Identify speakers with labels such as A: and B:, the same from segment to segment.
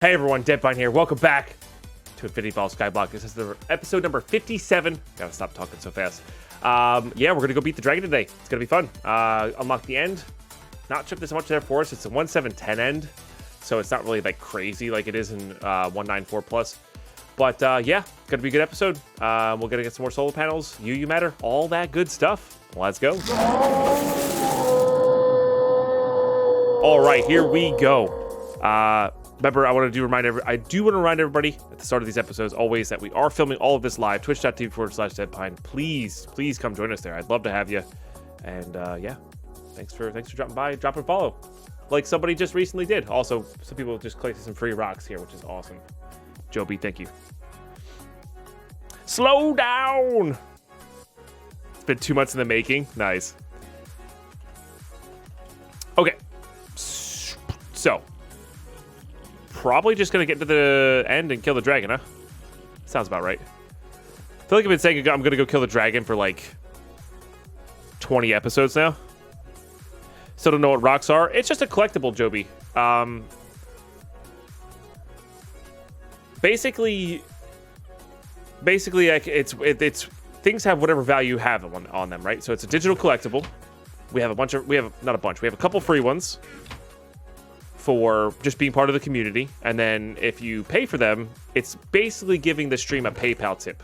A: Hey everyone, Deadpine here. Welcome back to Infinity Evolved Skyblock. This is the episode number 57. Gotta stop talking so fast. Yeah, we're gonna go beat the dragon today. It's gonna be fun. Unlock the end. Not sure if there's much there for us. It's a 1.7.10 end, so it's not really like crazy like it is in 1.9.4 plus. But yeah, gonna be a good episode. We're gonna get some more solar panels. You matter. All that good stuff. Let's go. All right, here we go. Remember, I do want to remind everybody at the start of these episodes always that we are filming all of this live, twitch.tv/Deadpine. Please come join us there. I'd love to have you. And yeah, thanks for dropping by, drop and follow, like somebody just recently did. Also, some people just collected some free rocks here, which is awesome. Joby, thank you. Slow down. It's been 2 months in the making. Nice. Okay, so. Probably just gonna get to the end and kill the dragon, huh? Sounds about right. I feel like I've been saying I'm gonna go kill the dragon for like 20 episodes now. Still don't know what rocks are. It's just a collectible, Joby. Basically, like it's things have whatever value you have on them, right? So it's a digital collectible. We have a couple free ones for just being part of the community, and then if you pay for them, it's basically giving the stream a PayPal tip,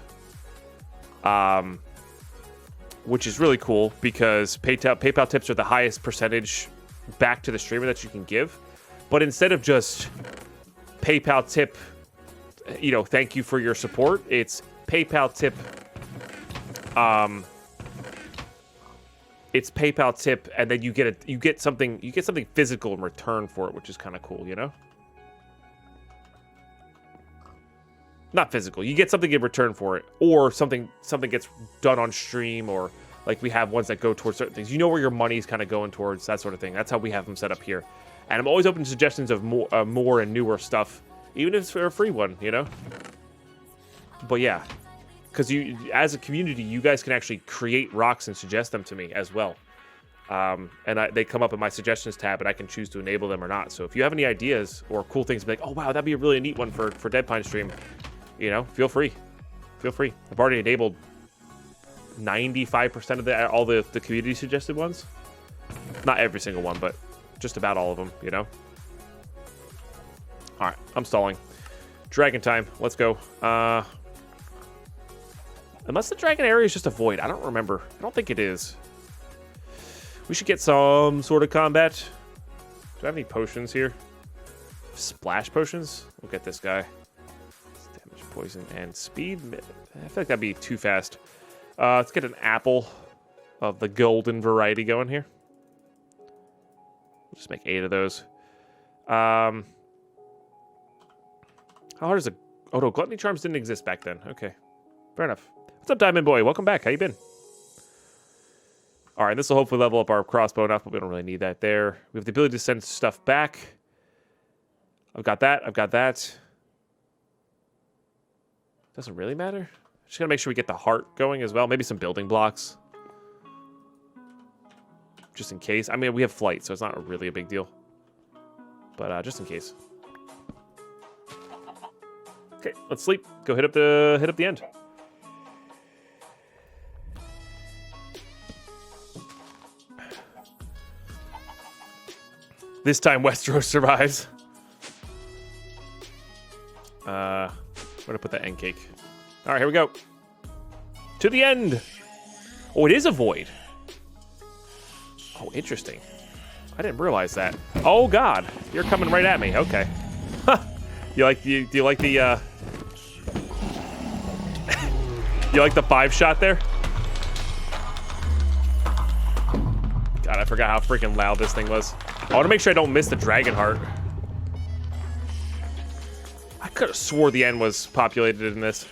A: which is really cool because PayPal tips are the highest percentage back to the streamer that you can give. But instead of just PayPal tip, thank you for your support, it's PayPal tip. It's PayPal tip, and then you get something physical in return for it, which is kind of cool, Not physical. You get something in return for it, or something gets done on stream, or like we have ones that go towards certain things. You know where your money's kind of going towards, that sort of thing. That's how we have them set up here. And I'm always open to suggestions of more and newer stuff, even if it's for a free one, But yeah. Because as a community, you guys can actually create rocks and suggest them to me as well. And they come up in my suggestions tab, and I can choose to enable them or not. So if you have any ideas or cool things, be like, oh, wow, that'd be a really neat one for Deadpine stream, feel free. Feel free. I've already enabled 95% of all the community suggested ones. Not every single one, but just about all of them, All right, I'm stalling. Dragon time. Let's go. Unless the dragon area is just a void. I don't remember. I don't think it is. We should get some sort of combat. Do I have any potions here? Splash potions? We'll get this guy. Damage, poison, and speed. I feel like that'd be too fast. Let's get an apple of the golden variety going here. We'll just make 8 of those. How hard is it? Oh no, gluttony charms didn't exist back then. Okay, fair enough. What's up, Diamond Boy? Welcome back. How you been? All right, this will hopefully level up our crossbow enough, but we don't really need that there. We have the ability to send stuff back. I've got that. Doesn't really matter. Just gotta make sure we get the heart going as well. Maybe some building blocks. Just in case. I mean, we have flight, so it's not really a big deal. But just in case. Okay, let's sleep. Go hit up the end. This time Westeros survives. I'm gonna put that end cake. All right, here we go. To the end. Oh, it is a void. Oh, interesting. I didn't realize that. Oh God, you're coming right at me. Okay. Huh. Do you like the you like the 5-shot there? God, I forgot how freaking loud this thing was. I want to make sure I don't miss the dragon heart. I could have swore the end was populated in this.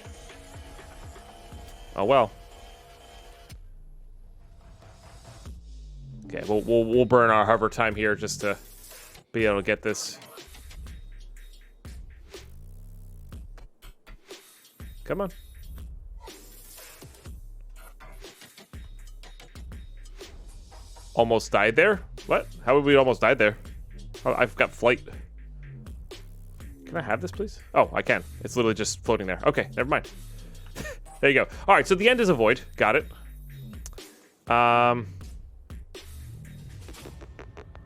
A: Oh well. Okay, we'll burn our hover time here just to be able to get this. Come on. Almost died there? What? How would we almost died there? Oh, I've got flight. Can I have this, please? Oh, I can. It's literally just floating there. Okay, never mind. There you go. All right, so the end is a void. Got it.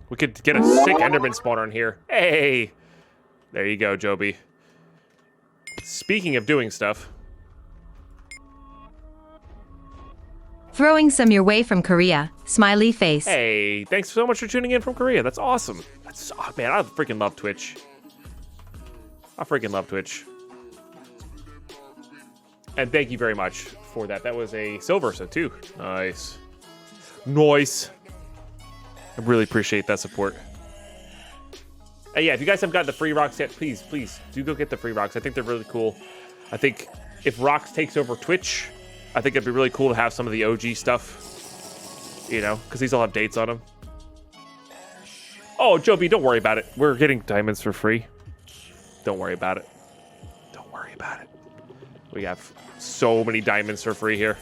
A: We could get a sick Enderman spawner in here. Hey! There you go, Joby. Speaking of doing stuff.
B: Throwing some your way from Korea. Smiley face.
A: Hey, thanks so much for tuning in from Korea. That's awesome. Oh, man, I freaking love Twitch. I freaking love Twitch. And thank you very much for that. That was a silver, so too. Nice. Nice. I really appreciate that support. And yeah, if you guys haven't gotten the free rocks yet, please do go get the free rocks. I think they're really cool. I think if Rocks takes over Twitch, I think it'd be really cool to have some of the OG stuff, you know, because these all have dates on them. Oh, Joby, don't worry about it. We're getting diamonds for free. Don't worry about it. Don't worry about it. We have so many diamonds for free here.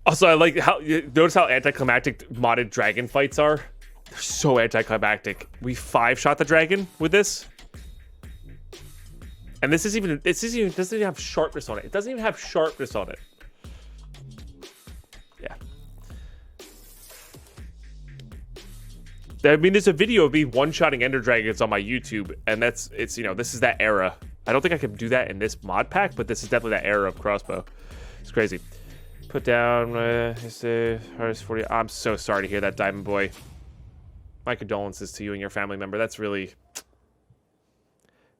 A: Also, I like how, notice how anticlimactic modded dragon fights are? They're so anticlimactic. We 5-shot the dragon with this. And this doesn't even have sharpness on it. It doesn't even have sharpness on it. Yeah. I mean, there's a video of me one-shotting ender dragons on my YouTube, and it's you know, this is that era. I don't think I can do that in this mod pack, but this is definitely that era of crossbow. It's crazy. Put down hardest 40. I'm so sorry to hear that, Diamond Boy. My condolences to you and your family member. That's really...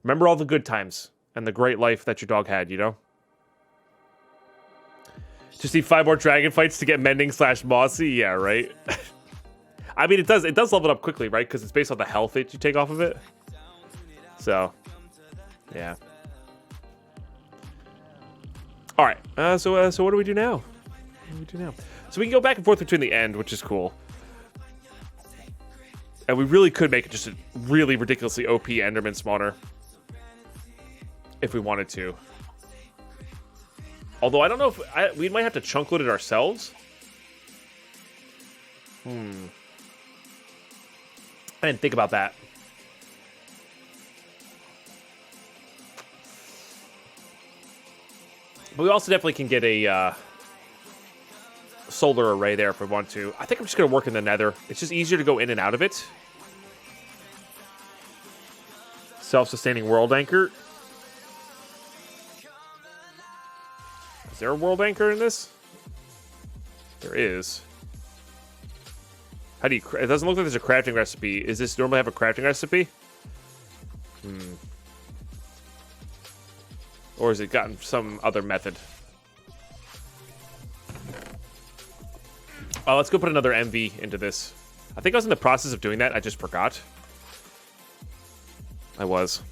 A: Remember all the good times and the great life that your dog had, you know? Just need 5 more dragon fights to get mending / mossy. Yeah, right? I mean, it does level up quickly, right? Because it's based on the health that you take off of it. So, yeah. All right. So what do we do now? What do we do now? So we can go back and forth between the end, which is cool. And we really could make it just a really ridiculously OP Enderman spawner. If we wanted to. Although I don't know if... we might have to chunk load it ourselves. I didn't think about that. But we also definitely can get a solar array there if we want to. I think I'm just going to work in the nether. It's just easier to go in and out of it. Self-sustaining world anchor. Is there a world anchor in this? There is. How do you... It doesn't look like there's a crafting recipe. Is this normally have a crafting recipe? Or has it gotten some other method? Oh, let's go put another MV into this. I think I was in the process of doing that. I just forgot. I was.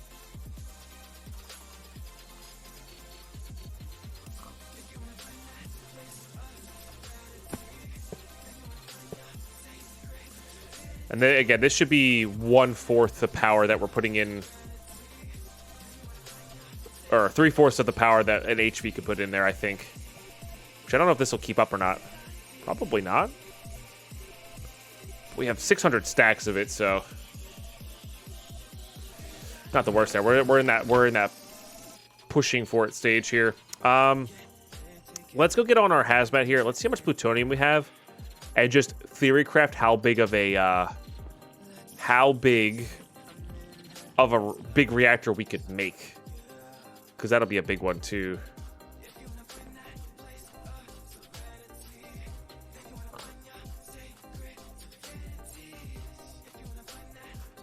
A: And then again, this should be 1/4 the power that we're putting in, or 3/4 of the power that an HV could put in there, I think. Which I don't know if this will keep up or not. Probably not. We have 600 stacks of it, so not the worst there. We're in that pushing for it stage here. Let's go get on our hazmat here. Let's see how much plutonium we have. And just theory craft how big of a big reactor we could make, because that'll be a big one too.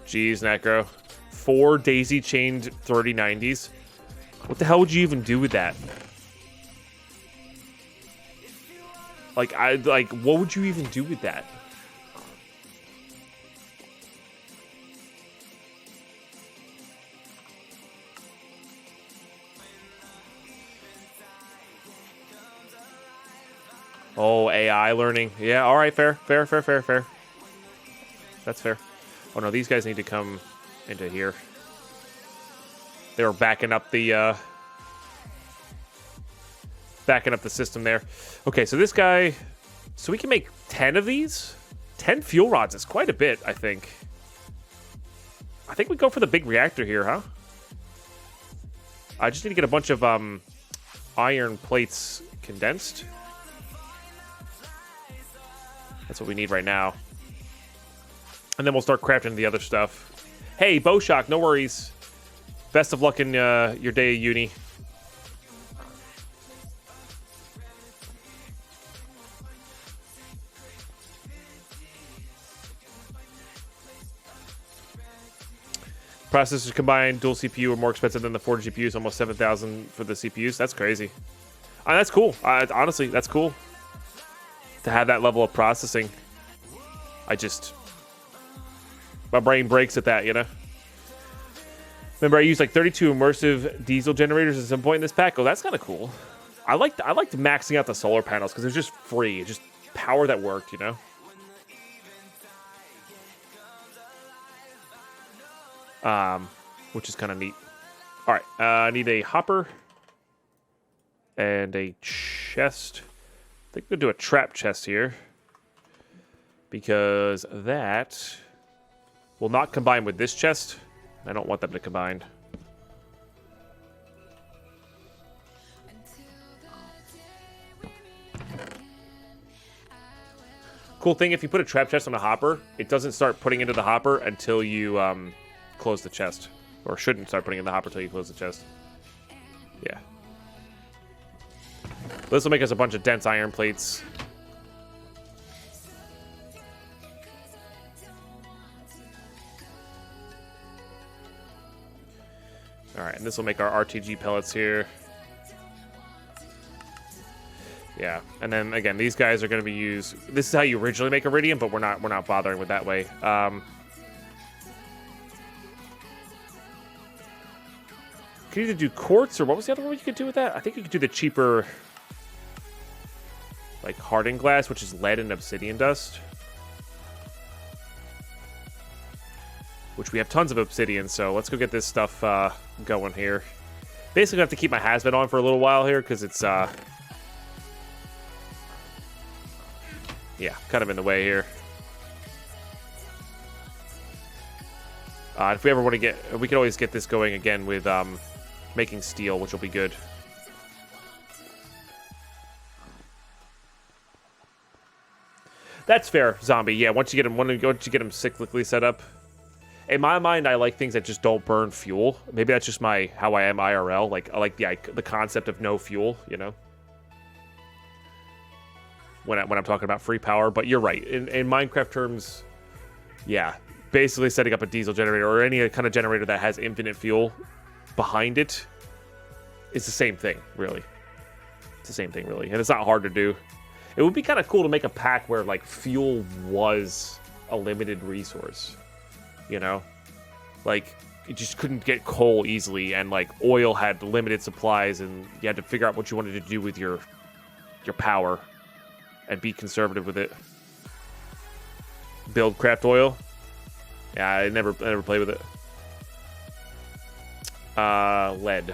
A: Jeez, Necro. 4 daisy chained 3090s. What the hell would you even do with that? Like, what would you even do with that? Oh, AI learning. Yeah, all right, fair. That's fair. Oh, no, these guys need to come into here. They were backing up the system there. Okay, so this guy... So we can make 10 of these? 10 fuel rods is quite a bit, I think. I think we go for the big reactor here, huh? I just need to get a bunch of iron plates condensed. That's what we need right now. And then we'll start crafting the other stuff. Hey, Bowshock, no worries. Best of luck in your day of uni. Processors combined, dual CPU are more expensive than the 4 GPUs, almost 7,000 for the CPUs. That's crazy. That's cool. Honestly, that's cool to have that level of processing. My brain breaks at that, you know? Remember, I used like 32 immersive diesel generators at some point in this pack. Oh, that's kind of cool. I liked maxing out the solar panels because it was just free. Just power that worked, you know? Which is kind of neat. All right, I need a hopper and a chest. I think we'll do a trap chest here because that will not combine with this chest. I don't want them to combine. Cool thing, if you put a trap chest on a hopper, it doesn't start putting into the hopper until you close the chest. Or shouldn't start putting in the hopper until you close the chest. Yeah. This will make us a bunch of dense iron plates. Alright, and this will make our Rtg pellets here. Yeah, and then again, these guys are going to be used. This is how you originally make iridium, but we're not bothering with that way. You could either do quartz, or what was the other one you could do with that? I think you could do the cheaper, like hardened glass, which is lead and obsidian dust. Which we have tons of obsidian, so let's go get this stuff going here. Basically, I have to keep my hazmat on for a little while here because it's yeah, kind of in the way here. If we ever want to get, we can always get this going again with making steel, which will be good. That's fair, Zombie. Yeah, once you get them cyclically set up. In my mind, I like things that just don't burn fuel. Maybe that's just how I am IRL. Like, I like the concept of no fuel, you know, when I'm talking about free power. But you're right. In Minecraft terms, yeah, basically setting up a diesel generator or any kind of generator that has infinite fuel behind it is the same thing, really. It's the same thing, really, and it's not hard to do. It would be kind of cool to make a pack where like fuel was a limited resource. You know, like you just couldn't get coal easily, and like oil had limited supplies, and you had to figure out what you wanted to do with your power, and be conservative with it. Build craft oil. Yeah, I never played with it. Lead.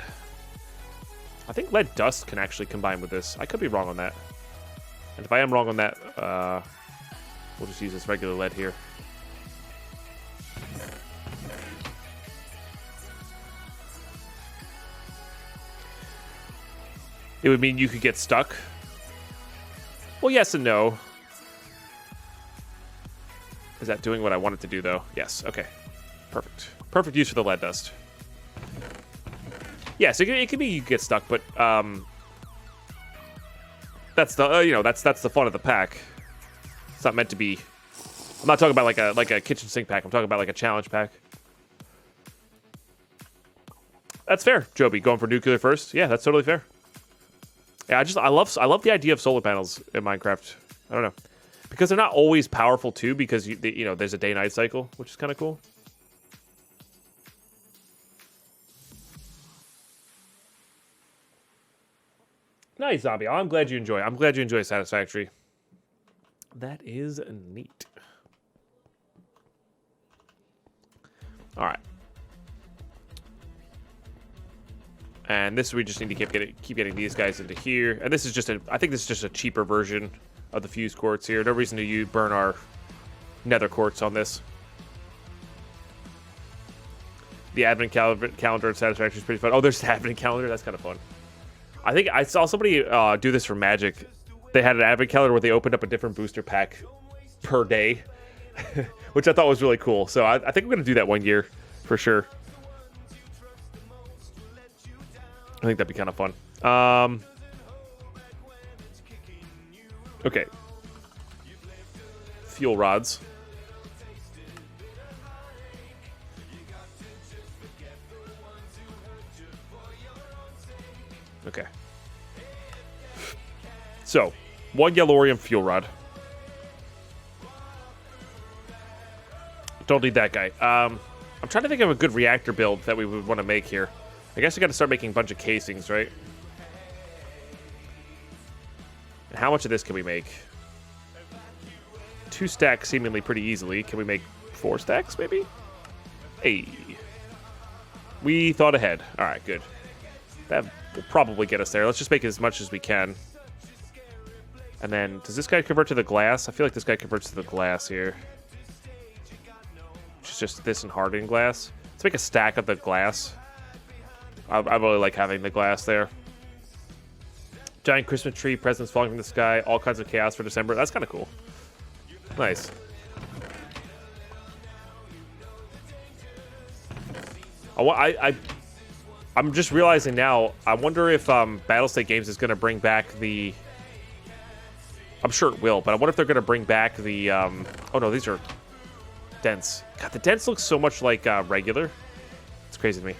A: I think lead dust can actually combine with this. I could be wrong on that. And if I am wrong on that, we'll just use this regular lead here. It would mean you could get stuck. Well, yes and no. Is that doing what I want it to do, though? Yes. Okay. Perfect. Perfect use for the lead dust. Yeah, so it could be you get stuck, but that's the that's the fun of the pack. It's not meant to be. I'm not talking about like a kitchen sink pack. I'm talking about like a challenge pack. That's fair, Joby. Going for nuclear first. Yeah, that's totally fair. Yeah, I love the idea of solar panels in Minecraft. I don't know, because they're not always powerful too. Because you know there's a day-night cycle, which is kind of cool. Nice, Zombie. I'm glad you enjoy. I'm glad you enjoy Satisfactory. That is neat. All right. And this we just need to keep getting these guys into here. And this is just I think this is just a cheaper version of the fuse quartz here. No reason to burn our nether quartz on this. The advent calendar and satisfaction is pretty fun. Oh, there's the advent calendar. That's kind of fun. I think I saw somebody do this for Magic. They had an advent calendar where they opened up a different booster pack per day, which I thought was really cool. So I think I'm going to do that one year for sure. I think that'd be kind of fun. Okay. Fuel rods. Okay. So, 1 Yellorium fuel rod. Don't need that guy. I'm trying to think of a good reactor build that we would want to make here. I guess I got to start making a bunch of casings, right? And how much of this can we make? 2 stacks seemingly pretty easily. Can we make 4 stacks, maybe? Hey. We thought ahead. All right, good. That will probably get us there. Let's just make as much as we can. And then, does this guy convert to the glass? I feel like this guy converts to the glass here. Which is just this and hardened glass. Let's make a stack of the glass. I really like having the glass there. Giant Christmas tree, presents falling from the sky, all kinds of chaos for December. That's kind of cool. Nice. I'm just realizing now, I wonder if Battlestate Games is going to bring back the... I'm sure it will, but I wonder if they're going to bring back the... oh no, these are dense. God, the dense looks so much like regular. It's crazy to me.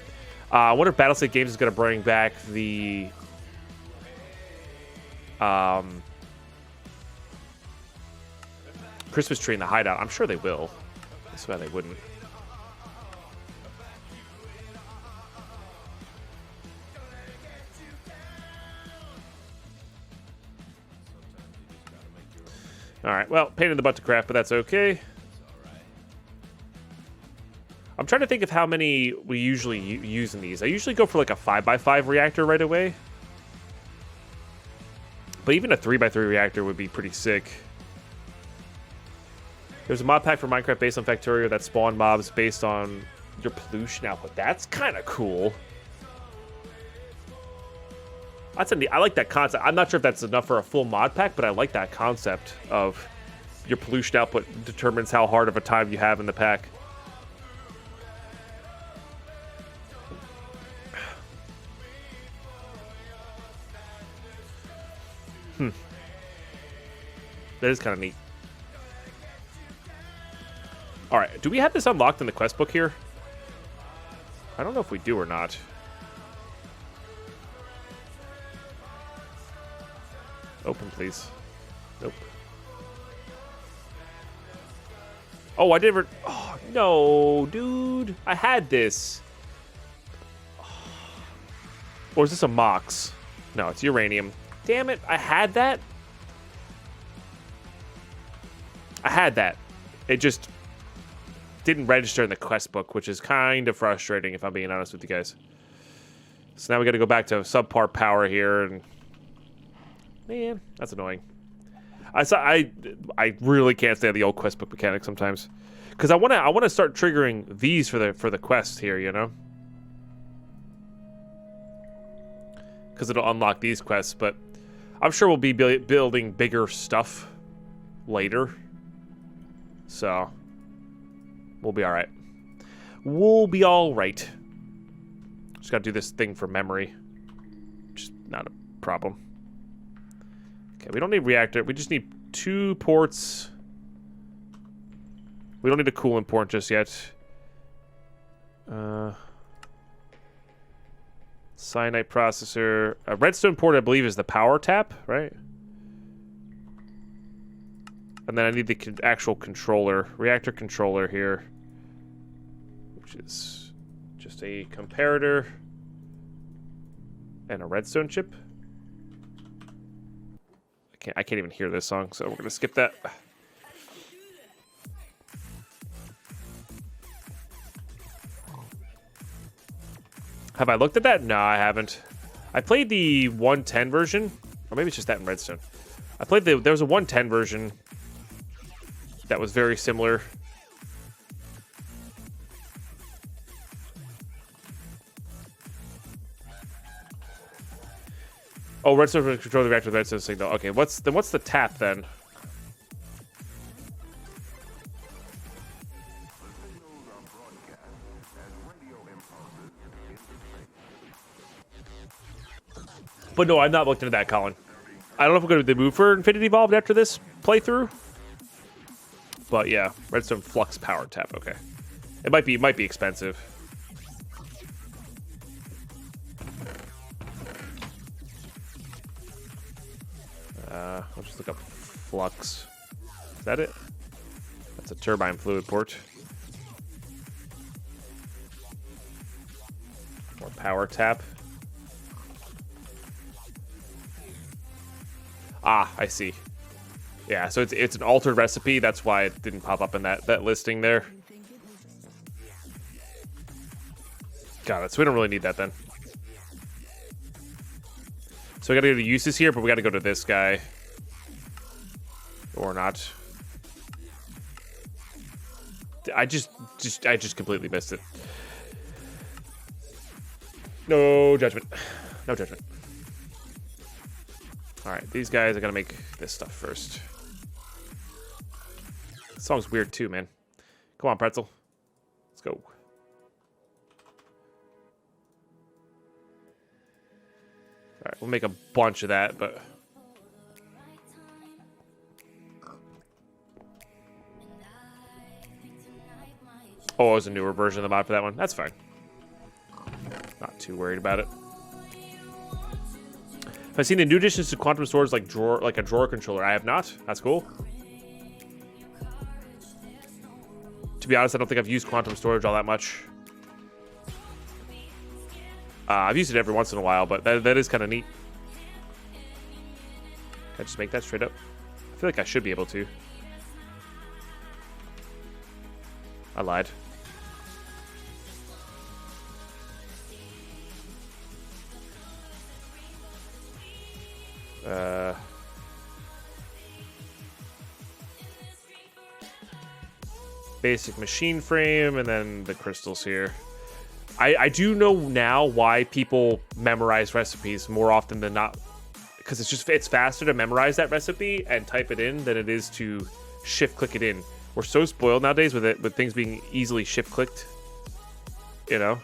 A: I wonder if Battlestate Games is going to bring back the... Christmas tree in the hideout. I'm sure they will. That's why they wouldn't. Alright, well, pain in the butt to craft, but that's okay. I'm trying to think of how many we usually use in these. I usually go for like a 5x5 reactor right away. But even a 3x3 reactor would be pretty sick. There's a mod pack for Minecraft based on Factorio that spawn mobs based on your pollution output. That's kind of cool. I like that concept. I'm not sure if that's enough for a full mod pack, but I like that concept of your pollution output determines how hard of a time you have in the pack. That is kind of neat. Alright, do we have this unlocked in the quest book here? I don't know if we do or not. Open, please. Nope. Oh, I didn't... Oh, no, dude. I had this. Or is this a Mox? No, it's uranium. Damn it, I had that? I had that. It just didn't register in the quest book, which is kind of frustrating, if I'm being honest with you guys. So now we got to go back to subpar power here, and man, that's annoying. I really can't stand the old quest book mechanics sometimes, because I want to start triggering these for the quest here, you know, because it'll unlock these quests. But I'm sure we'll be building bigger stuff later. So, we'll be alright. We'll be alright. Just gotta do this thing for memory. Which is not a problem. Okay, we don't need reactor. We just need 2 ports. We don't need a coolant port just yet. Cyanide processor. A redstone port, I believe, is the power tap, right? And then I need the actual controller, reactor controller here, which is just a comparator and a redstone chip. I can't even hear this song, so we're gonna skip that. Have I looked at that? No, I haven't. I played the 110 version, or maybe it's just that in redstone. I played there was a 110 version that was very similar. Oh, redstone will control the reactor with redstone signal. Okay, what's the tap then? But no, I'm not looking at that, Colin. I don't know if we're going to do the move for Infinity Evolved after this playthrough. But yeah, redstone flux power tap. Okay, it might be expensive. I'll just look up flux. Is that it? That's a turbine fluid port. More power tap. Ah, I see. Yeah, so it's an altered recipe. That's why it didn't pop up in that listing there. Got it. So we don't really need that then. So we gotta go to uses here, but we gotta go to this guy. Or not. I just completely missed it. No judgment. No judgment. Alright, these guys, I gotta make this stuff first. This song's weird too, man. Come on, Pretzel. Let's go. Alright, we'll make a bunch of that, but... Oh, it was a newer version of the mod for that one. That's fine. Not too worried about it. Have I seen the new additions to quantum storage like a drawer controller? I have not. That's cool. To be honest, I don't think I've used quantum storage all that much. I've used it every once in a while, but that is kind of neat. Can I just make that straight up? I feel like I should be able to. I lied. Basic machine frame, and then the crystals here. I do know now why people memorize recipes more often than not, because it's faster to memorize that recipe and type it in than it is to shift click it in. We're so spoiled nowadays with things being easily shift clicked, you know,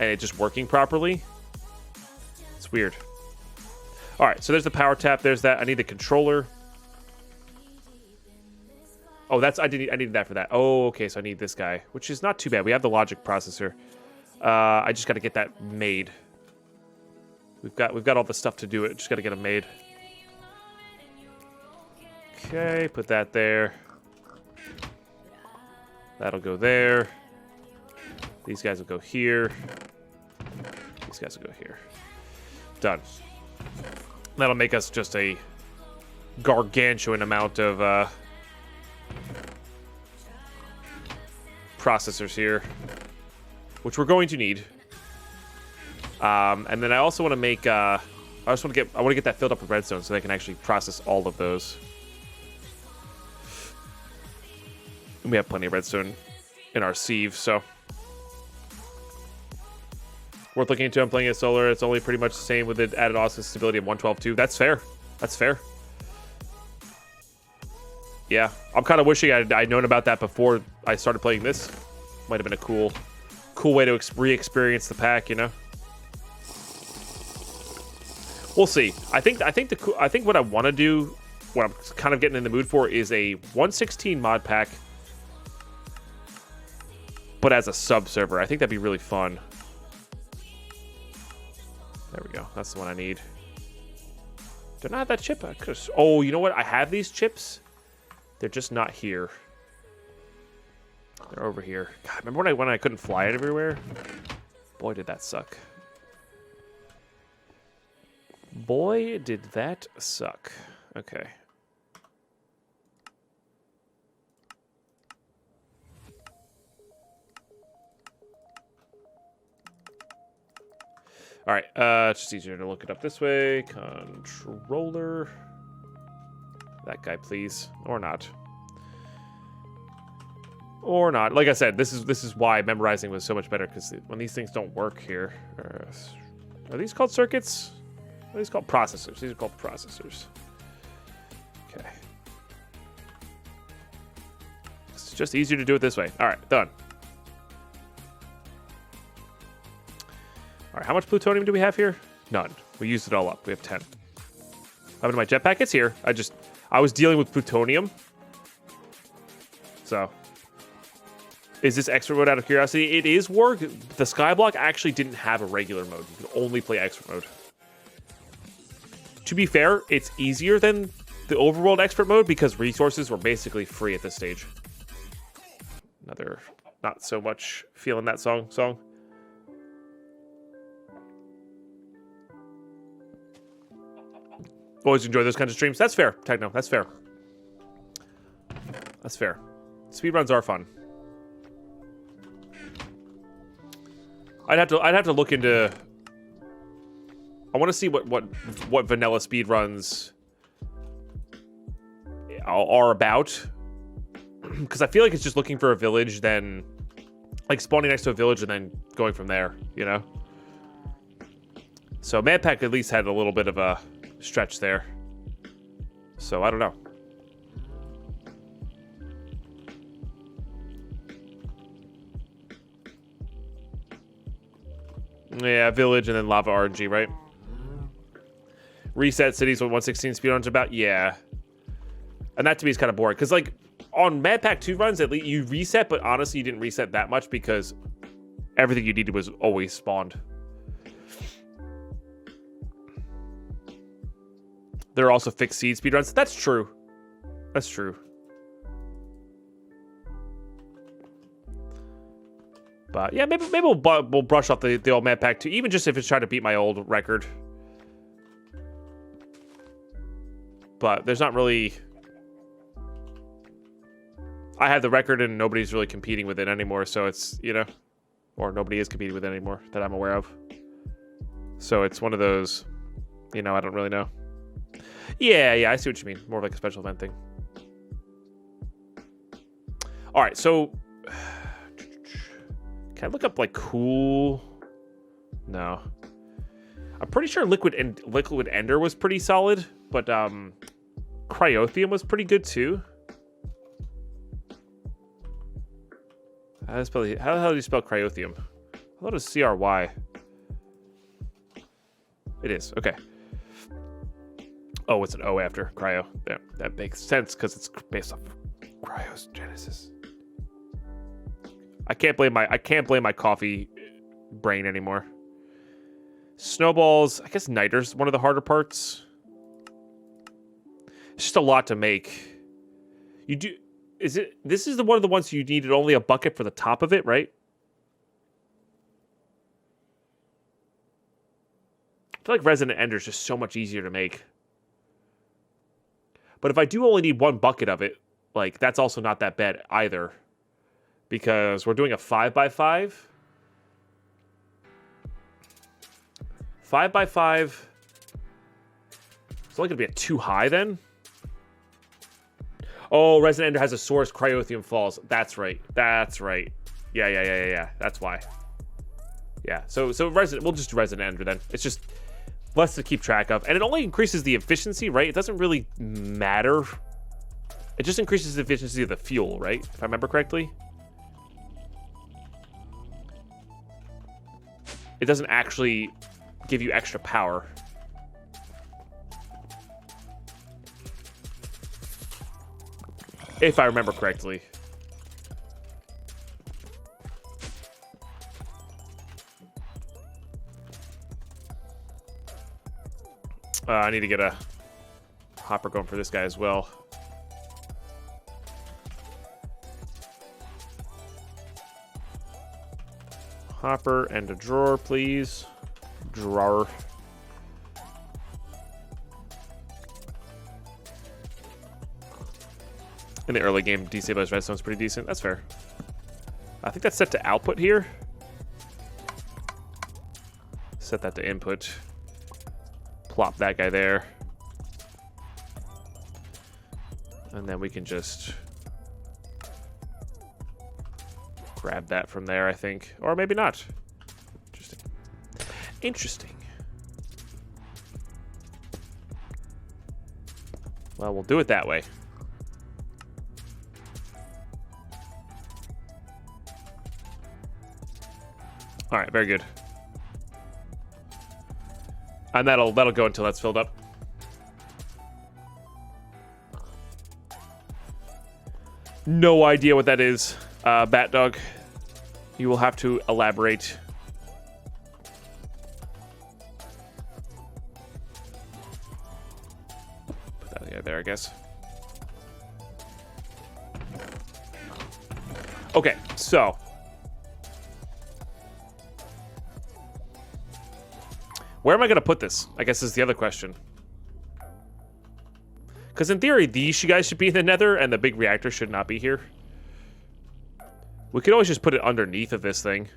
A: and it just working properly. It's weird. All right, so there's the power tap. There's that. I need the controller. Oh, I needed that for that. Oh, okay, so I need this guy, which is not too bad. We have the logic processor. I just got to get that made. We've got all the stuff to do it. Just got to get them made. Okay, put that there. That'll go there. These guys will go here. These guys will go here. Done. That'll make us just a gargantuan amount of processors here, which we're going to need. And then I also want to make I want to get that filled up with redstone so they can actually process all of those. And we have plenty of redstone in our sieve, so worth looking into. I'm playing it solar. It's only pretty much the same with the added oscillator stability of 112.2. That's fair. That's fair. Yeah, I'm kind of wishing I'd known about that before I started playing this. Might have been a cool way to re-experience the pack, you know. We'll see. I think what I want to do, what I'm kind of getting in the mood for, is a 1.16 mod pack, but as a sub server. I think that'd be really fun. There we go. That's the one I need. Do I not have that chip? Oh, you know what? I have these chips. They're just not here. They're over here. God, remember when I couldn't fly it everywhere? Boy, did that suck. Boy, did that suck. Okay. All right, it's just easier to look it up this way. Controller. That guy, please. Or not. Or not. Like I said, this is why memorizing was so much better, because when these things don't work here... are these called circuits? Are these called processors? These are called processors. Okay. It's just easier to do it this way. All right, done. All right, how much plutonium do we have here? None. We used it all up. We have 10. How many of my jetpack? It's here. I was dealing with plutonium. So... is this expert mode out of curiosity? It is War. The Skyblock actually didn't have a regular mode. You could only play expert mode. To be fair, it's easier than the overworld expert mode because resources were basically free at this stage. Another not so much feeling that song. Always enjoy those kinds of streams. That's fair, Techno. That's fair. That's fair. Speedruns are fun. I'd have to look into. I want to see what vanilla speedruns are about, because I feel like it's just looking for a village, then like spawning next to a village and then going from there, you know. So Madpack at least had a little bit of a stretch there. So I don't know. Yeah, village and then lava RNG, right? Reset cities with 116 speedruns about, yeah. And that to me is kind of boring, because like on Mad Pack 2 runs, at least you reset, but honestly you didn't reset that much because everything you needed was always spawned. There are also fixed seed speedruns. That's true. That's true. But yeah, maybe we'll brush off the old Mad Pack 2, even just if it's trying to beat my old record. But there's not really... I have the record and nobody's really competing with it anymore, so it's, you know... Or nobody is competing with it anymore that I'm aware of. So it's one of those, you know, I don't really know. Yeah, I see what you mean. More of like a special event thing. All right, so... Can I look up like cool? No. I'm pretty sure Liquid Ender was pretty solid, but Cryothium was pretty good too. How the hell do you spell Cryothium? I thought it was C-R-Y. It is, okay. Oh, it's an O after Cryo. Yeah, that makes sense because it's based off Cryo's Genesis. I can't blame my coffee brain anymore. Snowballs, I guess Niter's one of the harder parts. It's just a lot to make. This is one of the ones you needed only a bucket for the top of it, right? I feel like Resident Ender is just so much easier to make. But if I do only need one bucket of it, like that's also not that bad either. Because we're doing a 5x5. 5x5. It's only going to be too high then. Oh, Resident Ender has a source, Cryothium Falls. That's right. That's right. Yeah. That's why. Yeah, so we'll just do Resident Ender then. It's just less to keep track of. And it only increases the efficiency, right? It doesn't really matter. It just increases the efficiency of the fuel, right? If I remember correctly. It doesn't actually give you extra power. If I remember correctly. I need to get a hopper going for this guy as well. Hopper and a drawer, please. Drawer. In the early game, destabilized redstone's pretty decent. That's fair. I think that's set to output here. Set that to input. Plop that guy there. And then we can just grab that from there, I think. Or maybe not. Interesting. Interesting. Well, we'll do it that way. All right, very good. And that'll go until that's filled up. No idea what that is, Bat Dog. You will have to elaborate. Put that there, I guess. Okay, so. Where am I going to put this? I guess is the other question. Because in theory, these guys should be in the nether, and the big reactor should not be here. We could always just put it underneath of this thing.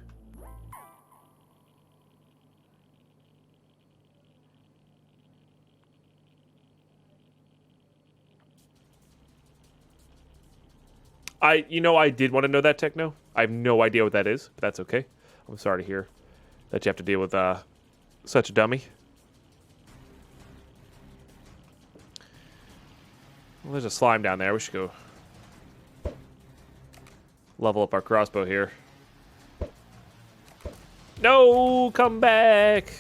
A: I did want to know that, Techno. I have no idea what that is, but that's okay. I'm sorry to hear that you have to deal with such a dummy. Well, there's a slime down there. We should go level up our crossbow here. No, come back.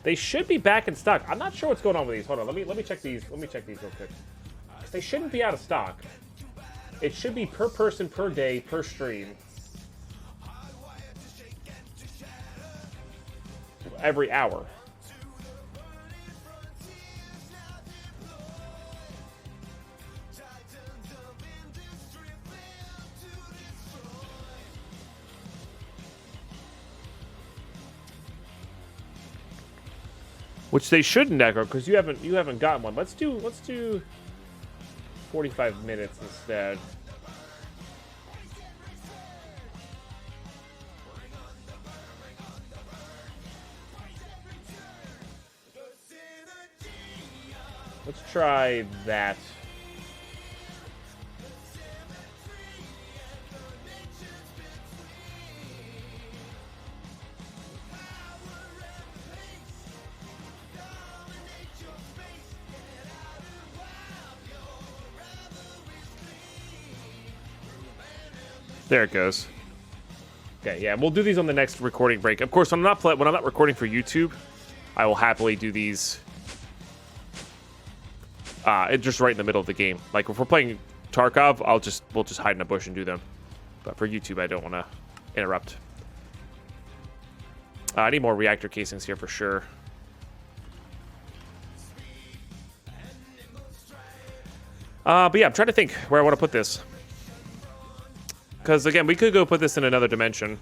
A: They should be back in stock. I'm not sure what's going on with these. Hold on, let me check these. Let me check these real quick. They shouldn't be out of stock. It should be per person, per day, per stream. Every hour. Which they shouldn't, Necro, because you haven't gotten one. Let's do 45 minutes instead. Let's try that. There it goes. Okay, yeah, we'll do these on the next recording break. Of course, when I'm not recording for YouTube, I will happily do these. Just right in the middle of the game. Like if we're playing Tarkov, we'll just hide in a bush and do them. But for YouTube, I don't want to interrupt. I need more reactor casings here for sure. But yeah, I'm trying to think where I want to put this. Because again, we could go put this in another dimension.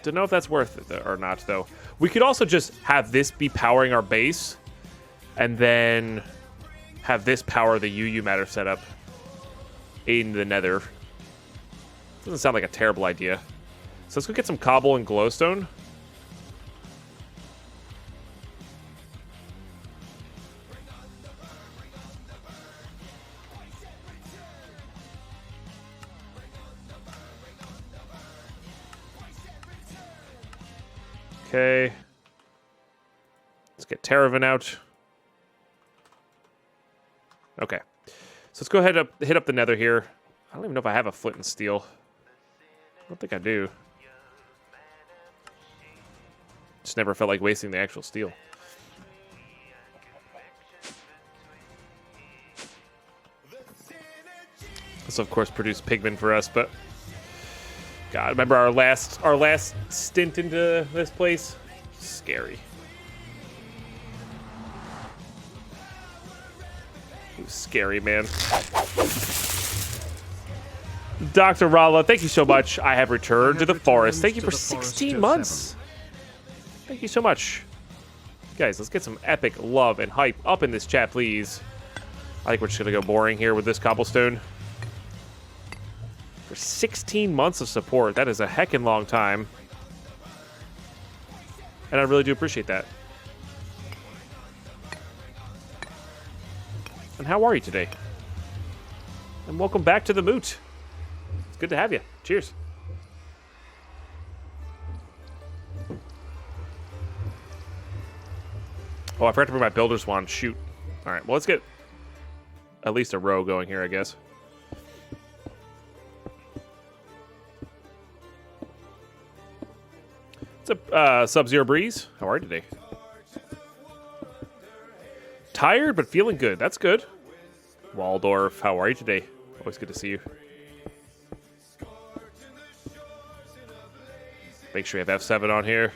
A: Don't know if that's worth it or not, though. We could also just have this be powering our base, and then have this power the UU matter setup in the nether. Doesn't sound like a terrible idea. So let's go get some cobble and glowstone. Okay. Let's get Terravan out. Okay. So let's go ahead and hit up the nether here. I don't even know if I have a flint and steel. I don't think I do. Just never felt like wasting the actual steel. This of course produced pigment for us, but God, remember our last stint into this place? Scary. It was scary, man. Dr. Rala, thank you so much. I have returned to the forest. Thank you for 16 months. Thank you so much. Guys, let's get some epic love and hype up in this chat, please. I think we're just going to go boring here with this cobblestone. For 16 months of support. That is a heckin' long time. And I really do appreciate that. And how are you today? And welcome back to the Moot. It's good to have you. Cheers. Oh, I forgot to bring my builder's wand. Shoot. All right, well, let's get at least a row going here, I guess. What's up, Sub-Zero Breeze? How are you today? Tired, but feeling good. That's good. Waldorf, how are you today? Always good to see you. Make sure you have F7 on here.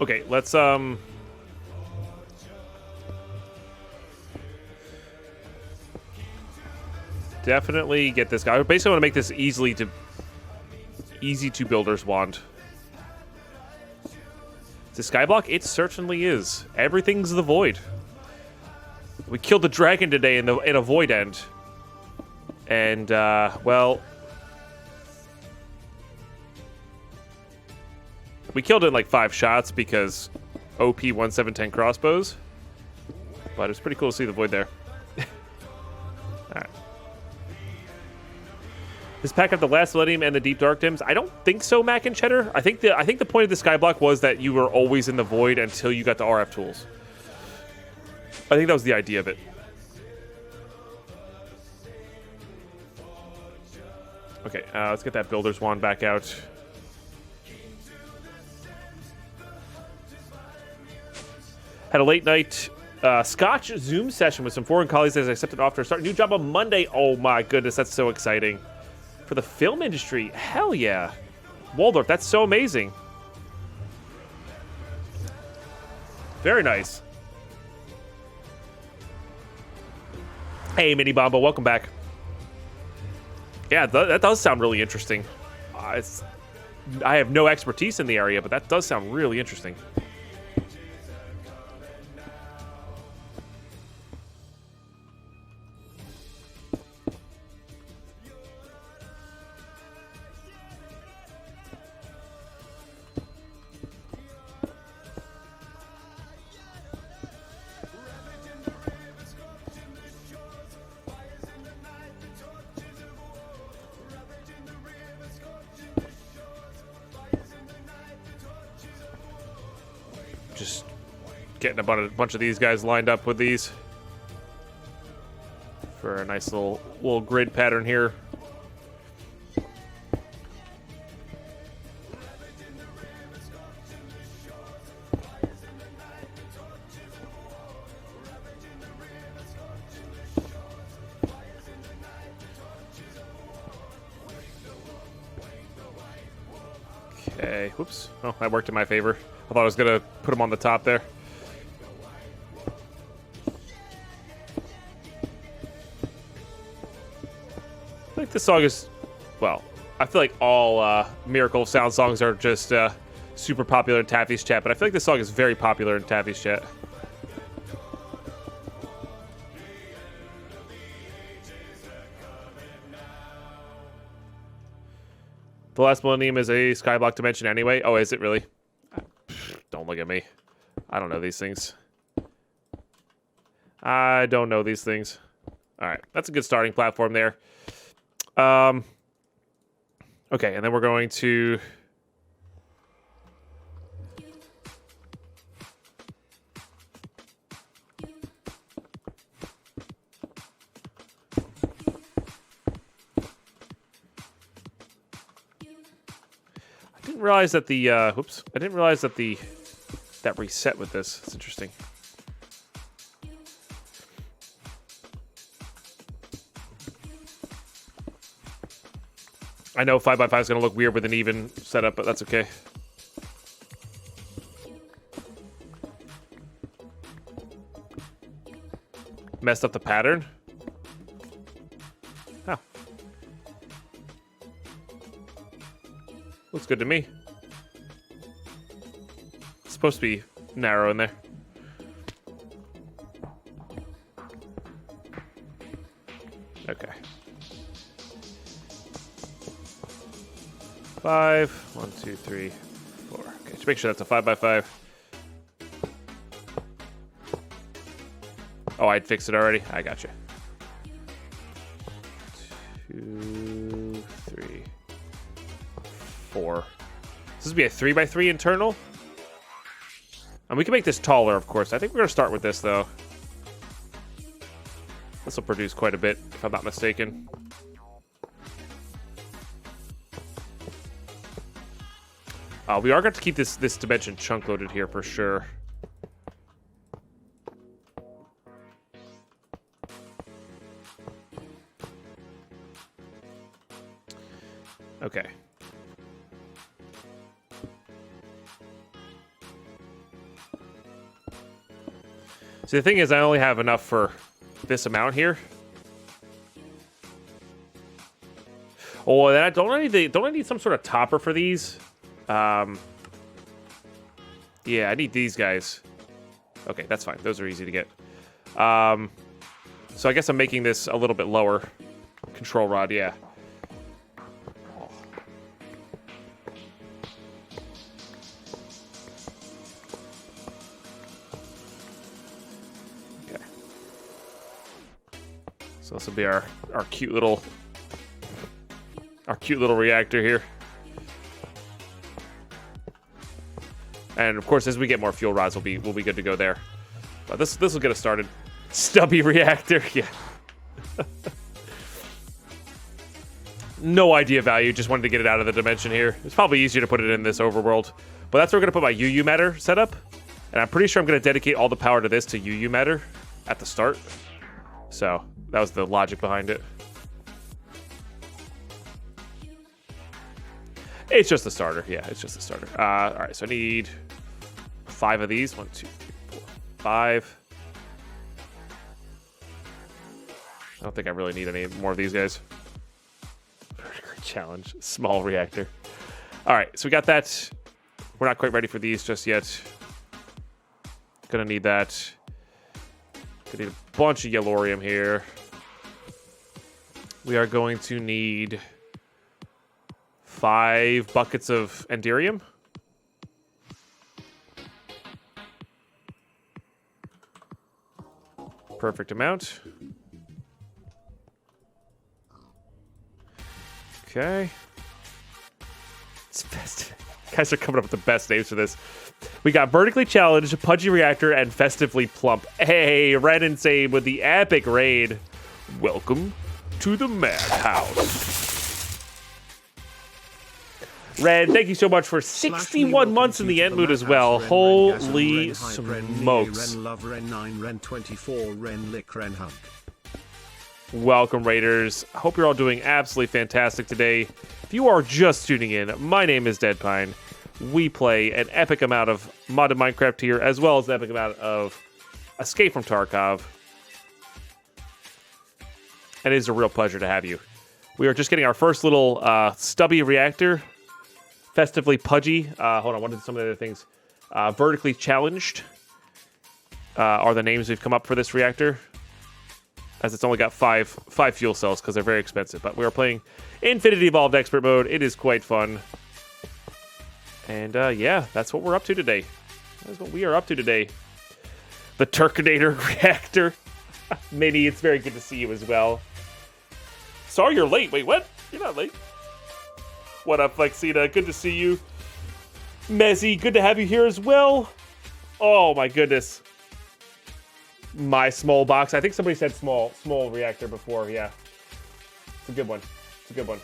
A: Okay, let's definitely get this guy. I basically want to make this easy to builder's wand. Is it Skyblock? It certainly is. Everything's the void. We killed the dragon today in a void end. And well, we killed it in like 5 shots because OP 1710 crossbows. But it's pretty cool to see the void there. Alright. Does pack have the last Millennium and the Deep Dark Dims? I don't think so, Mac and Cheddar. I think the point of the Skyblock was that you were always in the void until you got the RF tools. I think that was the idea of it. Okay, let's get that Builder's Wand back out. Had a late night Scotch Zoom session with some foreign colleagues as I accepted an offer to start a new job on Monday. Oh my goodness, that's so exciting. For the film industry, hell yeah. Waldorf, that's so amazing. Very nice. Hey, Mini Bombo, welcome back. Yeah, that does sound really interesting. I have no expertise in the area, but that does sound really interesting. Just getting a bunch of these guys lined up with these for a nice little grid pattern here. Okay, whoops. Oh, that worked in my favor. I thought I was going to put him on the top there. I think this song is, well, I feel like all Miracle Sound songs are just super popular in Taffy's chat, but I feel like this song is very popular in Taffy's chat. The last Millennium is a Skyblock dimension anyway. Oh, is it really? Don't look at me. I don't know these things. I don't know these things. All right, that's a good starting platform there. Okay, and then we're going to... I didn't realize that the, whoops. I didn't realize that that reset with this. It's interesting. I know 5x5 is going to look weird with an even setup, but that's okay. Messed up the pattern? Oh. Looks good to me. It's supposed to be narrow in there. Okay. 5. 1, 2, 3, 4. Okay, just make sure that's a 5x5. Oh, I'd fixed it already. I got you. 2, 3, 4. This would be a 3x3 internal. And we can make this taller, of course. I think we're going to start with this, though. This will produce quite a bit, if I'm not mistaken. We are going to keep this dimension chunk loaded here for sure. Okay. So the thing is, I only have enough for this amount here. Oh, then don't I need some sort of topper for these? Yeah, I need these guys. Okay, that's fine. Those are easy to get. So I guess I'm making this a little bit lower. Control rod, yeah. Okay. So this will be our cute little reactor here. And of course, as we get more fuel rods, we'll be good to go there. But this will get us started. Stubby reactor, yeah. No idea value, just wanted to get it out of the dimension here. It's probably easier to put it in this overworld. But that's where we're gonna put my UU matter setup. And I'm pretty sure I'm gonna dedicate all the power to this to UU matter at the start. So that was the logic behind it. It's just a starter. Yeah, it's just a starter. All right, so I need 5 of these. 1, 2, 3, 4, 5. I don't think I really need any more of these guys. Challenge. Small reactor. All right, so we got that. We're not quite ready for these just yet. Gonna need that. Gonna need a bunch of yellorium here. We are going to need 5 buckets of enderium. Perfect amount. Okay. It's best. Guys are coming up with the best names for this. We got Vertically Challenged, Pudgy Reactor, and Festively Plump. Hey, Red and Same with the epic raid. Welcome to the Madhouse. Red, thank you so much for 61 months in the end mood as well. Holy smokes. Welcome, Raiders. Hope you're all doing absolutely fantastic today. If you are just tuning in, my name is Deadpine. We play an epic amount of modded Minecraft here, as well as an epic amount of Escape from Tarkov. And it is a real pleasure to have you. We are just getting our first little stubby reactor. Festively Pudgy. Hold on, what are some of the other things? Vertically Challenged are the names we've come up for this reactor, as it's only got 5 fuel cells because they're very expensive. But we are playing Infinity Evolved Expert Mode. It is quite fun. And yeah, that's what we're up to today. That's what we are up to today. The Turkinator reactor. Minnie, it's very good to see you as well. Sorry you're late. Wait, what? You're not late. What up, Flexita? Good to see you. Mezzy, good to have you here as well. Oh my goodness. My small box. I think somebody said small reactor before. Yeah, it's a good one. It's a good one,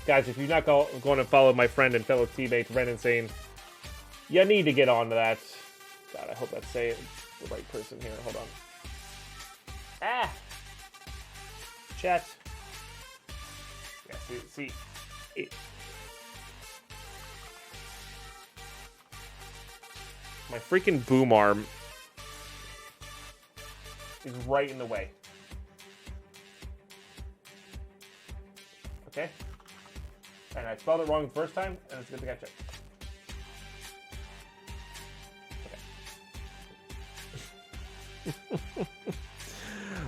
A: guys. If you're not going to follow my friend and fellow teammate Ren Insane, you need to get on to that. God, I hope that's saying the right person here. Hold on. Chat. Yeah, see. My freaking boom arm is right in the way. Okay? And I spelled it wrong the first time, and it's good to catch up. Okay.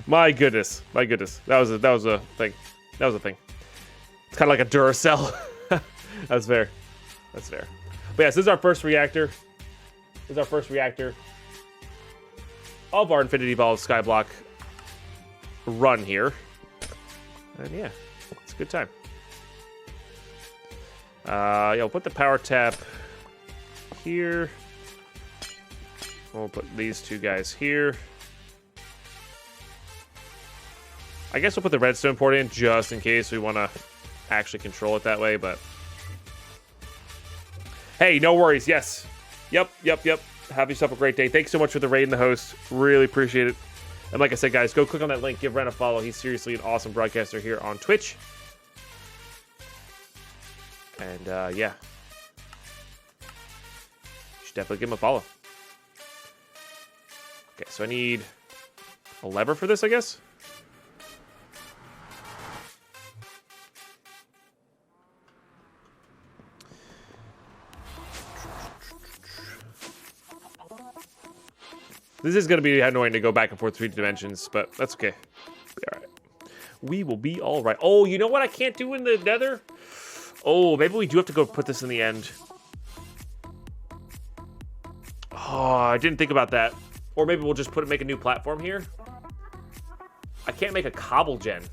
A: My goodness. My goodness. That was a thing. That was a thing. It's kind of like a Duracell. That's fair. That's fair. But yes, this is our first reactor. This is our first reactor of our Infinity Evolved Skyblock run here. And yeah, it's a good time. Yeah, we'll put the power tap here. We'll put these two guys here. I guess we'll put the redstone port in just in case we want to actually control it that way, but... Hey, no worries. Yes. Yep. Have yourself a great day. Thanks so much for the raid and the host. Really appreciate it. And like I said, guys, go click on that link. Give Ren a follow. He's seriously an awesome broadcaster here on Twitch. And, yeah. You should definitely give him a follow. Okay, so I need a lever for this, I guess. This is going to be annoying to go back and forth 3 dimensions, but that's okay. Be all right. We will be all right. Oh, you know what I can't do in the nether? Oh, maybe we do have to go put this in the end. Oh, I didn't think about that. Or maybe we'll just make a new platform here. I can't make a cobble gen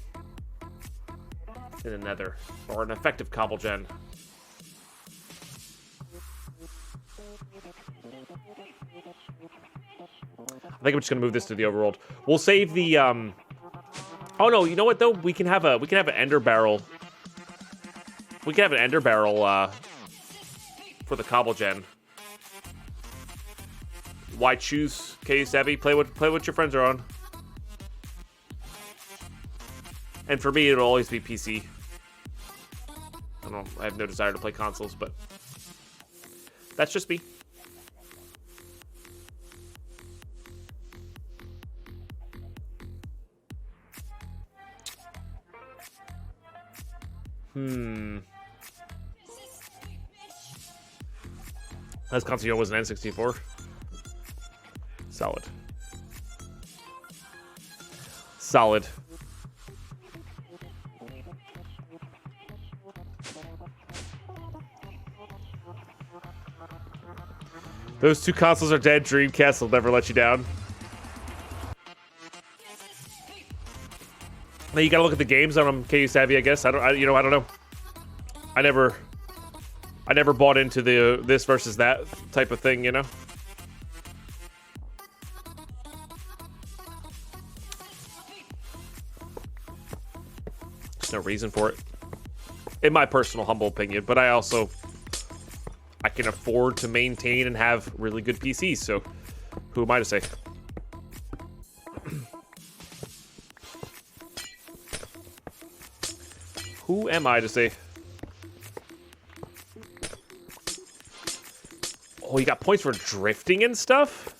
A: in the nether. Or an effective cobble gen. I think I'm just gonna move this to the overworld. We'll save the oh no, you know what though? We can have an ender barrel. We can have an ender barrel for the cobble gen. Why choose KU Savvy? Play what your friends are on. And for me, it'll always be PC. I don't know. I have no desire to play consoles, but that's just me. As console was an N64. Solid. Solid. Those 2 consoles are dead. Dreamcast will never let you down. Now you gotta look at the games on them, KU Savvy, I guess. I don't know. I never bought into the this versus that type of thing, you know. There's no reason for it, in my personal humble opinion. But I can afford to maintain and have really good PCs. So who am I to say? Who am I to say? Oh, you got points for drifting and stuff?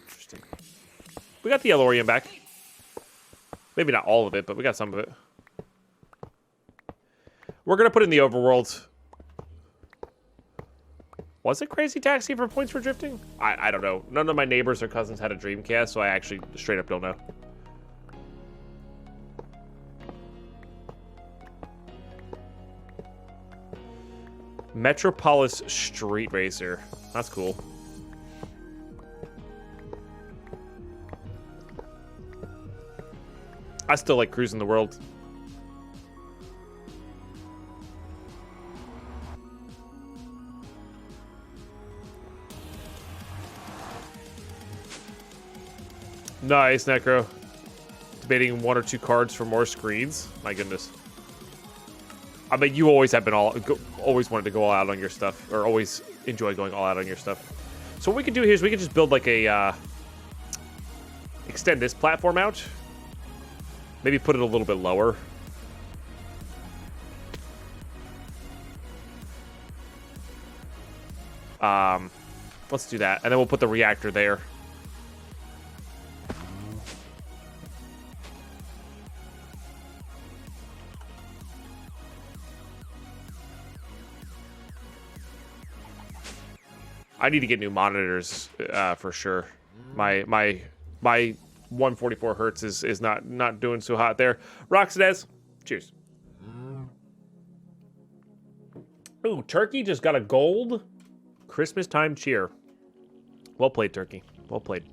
A: Interesting. We got the yellow Orion back. Maybe not all of it, but we got some of it. We're going to put in the overworld. Was it Crazy Taxi for points for drifting? I don't know. None of my neighbors or cousins had a Dreamcast, so I actually straight up don't know. Metropolis Street Racer. That's cool. I still like cruising the world. Nice, Necro. Debating 1 or 2 cards for more screens. My goodness. I mean, you always have been always wanted to go all out on your stuff, or always enjoy going all out on your stuff. So what we can do here is we can just build like a extend this platform out. Maybe put it a little bit lower. Let's do that, and then we'll put the reactor there. I need to get new monitors for sure. My 144 hertz is not doing so hot there. Roxadez, cheers. Ooh, Turkey just got a gold Christmas time cheer. Well played, Turkey. Well played.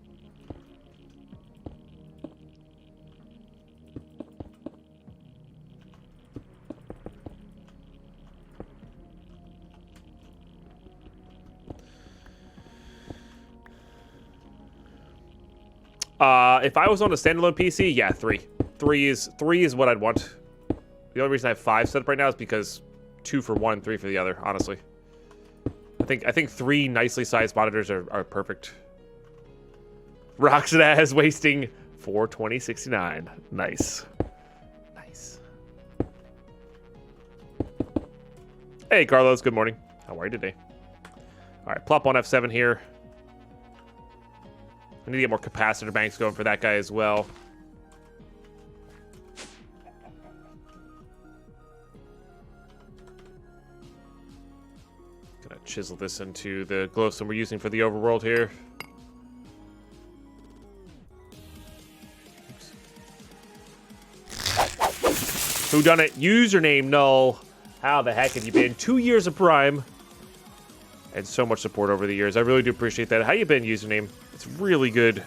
A: If I was on a standalone PC, yeah, 3. 3 is what I'd want. The only reason I have 5 set up right now is because 2 for one, 3 for the other, honestly. I think 3 nicely sized monitors are perfect. Roxanne wasting 42069. Nice. Nice. Hey, Carlos, good morning. How are you today? All right, plop on F7 here. I need to get more capacitor banks going for that guy as well. Gonna chisel this into the glowstone we're using for the overworld here. Who done it? Username null. How the heck have you been? 2 years of Prime. And so much support over the years. I really do appreciate that. How you been, username? It's really good.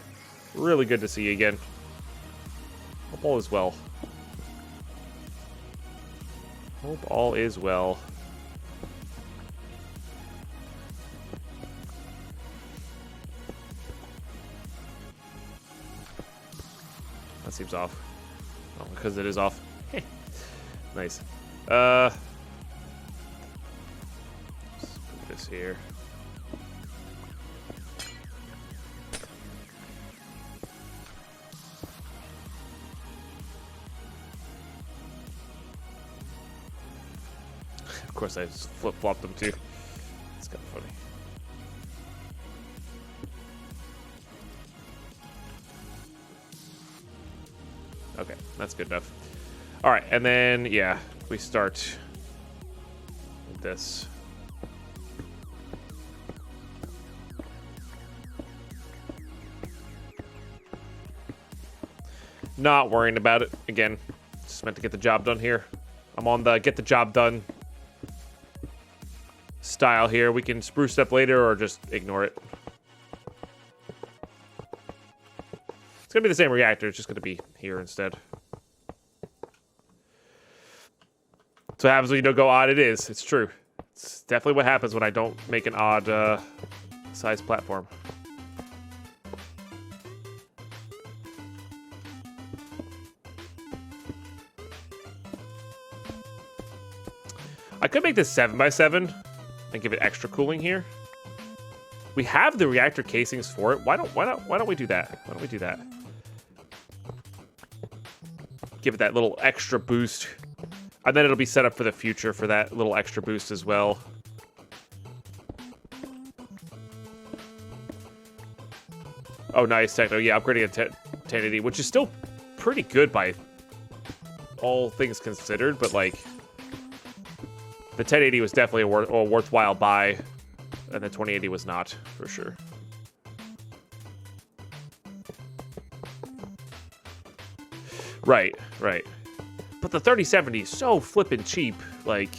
A: Really good to see you again. Hope all is well. Hope all is well. That seems off. Oh, because it is off. Nice. Let's put this here. Of course, I just flip-flopped them too. It's kind of funny. Okay, that's good enough. All right, and then, yeah, we start with this. Not worrying about it. Again, just meant to get the job done here. I'm on the get the job done style here. We can spruce it up later or just ignore it. It's going to be the same reactor. It's just going to be here instead. So what happens when you don't go odd? It is. It's true. It's definitely what happens when I don't make an odd size platform. I could make this 7x7 and give it extra cooling here. We have the reactor casings for it. Why don't we do that? Why don't we do that? Give it that little extra boost. And then it'll be set up for the future for that little extra boost as well. Oh, nice, Techno. Yeah, upgrading a 1080, which is still pretty good by all things considered, but like the 1080 was definitely a worthwhile buy, and the 2080 was not, for sure. Right, right. But the 3070 is so flippin' cheap. Like,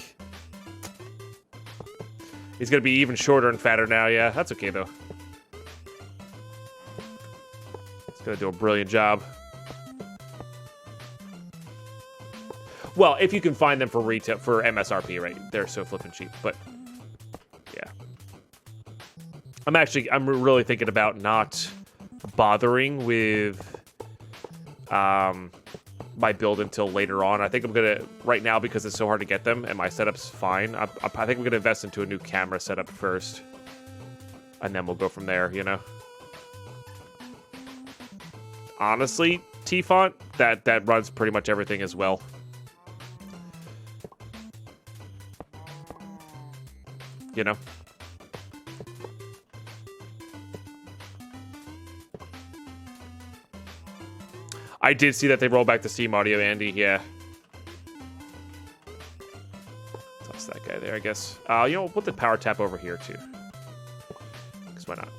A: he's gonna be even shorter and fatter now. Yeah, that's okay though. It's gonna do a brilliant job. Well, if you can find them for retail, for MSRP, right? They're so flippin' cheap, but yeah. I'm really thinking about not bothering with my build until later on. I think I'm gonna, right now, because it's so hard to get them and my setup's fine, I think I'm gonna invest into a new camera setup first, and then we'll go from there, you know? Honestly, T-Font, that runs pretty much everything as well. You know? I did see that they rolled back the Steam audio, Andy, yeah. Toss that guy there, I guess. You know, we'll put the power tap over here, too. Because why not?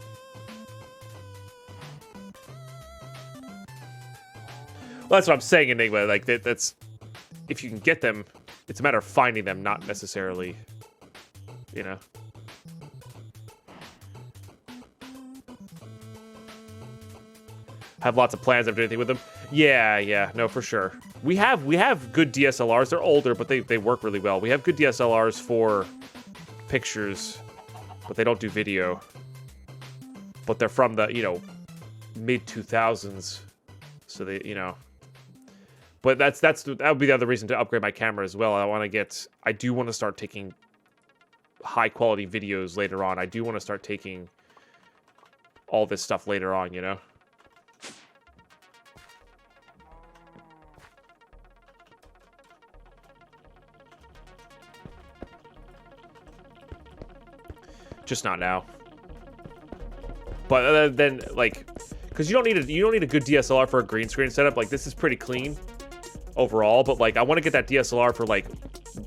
A: that's what I'm saying, Enigma. Like that's if you can get them, it's a matter of finding them, not necessarily, you know. Have lots of plans of doing anything with them. Yeah, no, for sure. We have good DSLRs. They're older, but they work really well. We have good DSLRs for pictures, but they don't do video. But they're from the, you know, mid 2000s, so they, you know. But that would be the other reason to upgrade my camera as well. I do want to start taking high quality videos later on. I do want to start taking all this stuff later on, you know. Just not now. But then, like, because you don't need a good DSLR for a green screen setup. Like, this is pretty clean overall, but like, I want to get that DSLR for, like,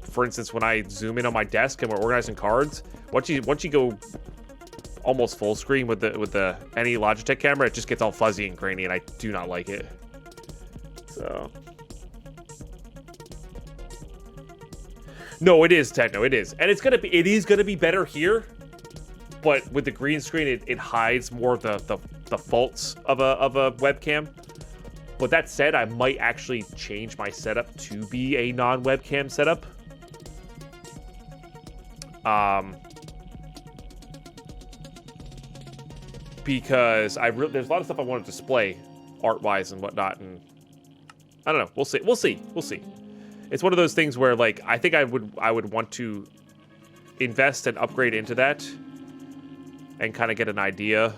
A: for instance, when I zoom in on my desk and we're organizing cards. Once you go almost full screen with the any Logitech camera, it just gets all fuzzy and grainy, and I do not like it. So. No, it is techno. It is, and it is gonna be better here. But with the green screen, it hides more of the faults of a webcam. But that said, I might actually change my setup to be a non-webcam setup. Because there's a lot of stuff I want to display, art-wise and whatnot, and I don't know. We'll see. It's one of those things where, like, I think I would want to invest and upgrade into that. And kind of get an idea.